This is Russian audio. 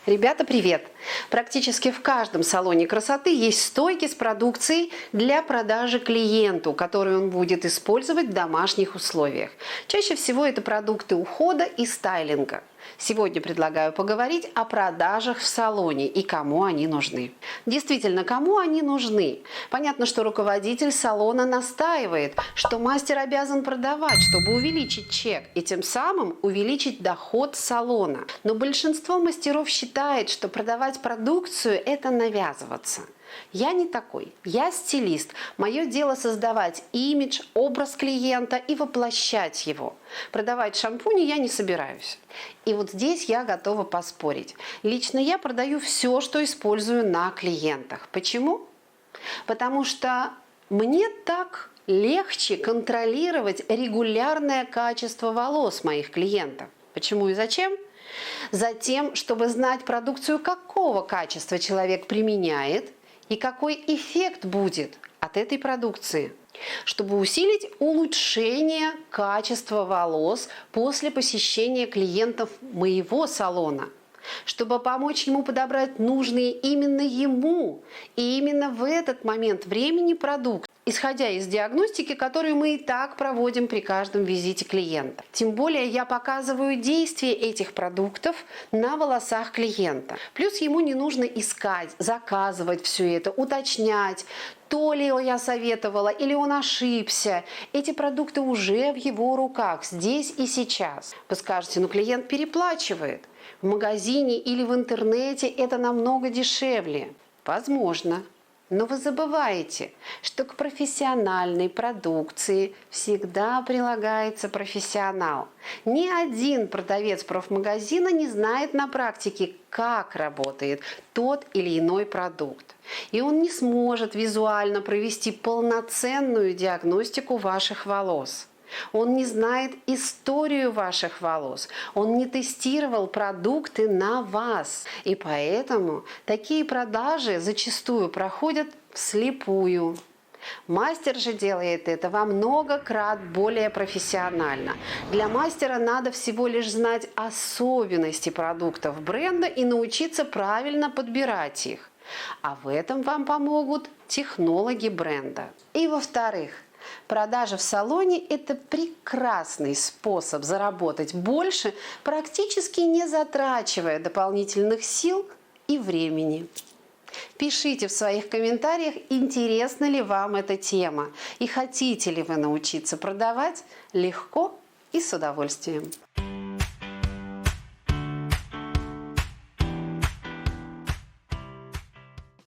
Ребята, привет! Практически в каждом салоне красоты есть стойки с продукцией для продажи клиенту, которую он будет использовать в домашних условиях. Чаще всего это продукты ухода и стайлинга. Сегодня предлагаю поговорить о продажах в салоне и кому они нужны. Действительно, кому они нужны? Понятно, что руководитель салона настаивает, что мастер обязан продавать, чтобы увеличить чек и тем самым увеличить доход салона. Но большинство мастеров считает, что продавать продукцию – это навязываться. Я не такой, я стилист. Мое дело создавать имидж, образ клиента и воплощать его. Продавать шампуни я не собираюсь. И вот здесь я готова поспорить. Лично я продаю все, что использую на клиентах. Почему? Потому что мне так легче контролировать регулярное качество волос моих клиентов. Почему и зачем? Затем, чтобы знать продукцию, какого качества человек применяет, и какой эффект будет от этой продукции, чтобы усилить улучшение качества волос после посещения клиентов моего салона, чтобы помочь ему подобрать нужные именно ему и именно в этот момент времени продукт, исходя из диагностики, которую мы и так проводим при каждом визите клиента. Тем более я показываю действие этих продуктов на волосах клиента. Плюс ему не нужно искать, заказывать все это, уточнять, то ли я советовала или он ошибся. Эти продукты уже в его руках, здесь и сейчас. Вы скажете, но клиент переплачивает. В магазине или в интернете это намного дешевле. Возможно. Но вы забываете, что к профессиональной продукции всегда прилагается профессионал. Ни один продавец профмагазина не знает на практике, как работает тот или иной продукт. И он не сможет визуально провести полноценную диагностику ваших волос. Он не знает историю ваших волос, он не тестировал продукты на вас. И поэтому такие продажи зачастую проходят вслепую. Мастер же делает это во много крат более профессионально. Для мастера надо всего лишь знать особенности продуктов бренда и научиться правильно подбирать их. А в этом вам помогут технологи бренда. И во-вторых, продажа в салоне – это прекрасный способ заработать больше, практически не затрачивая дополнительных сил и времени. Пишите в своих комментариях, интересна ли вам эта тема и хотите ли вы научиться продавать легко и с удовольствием.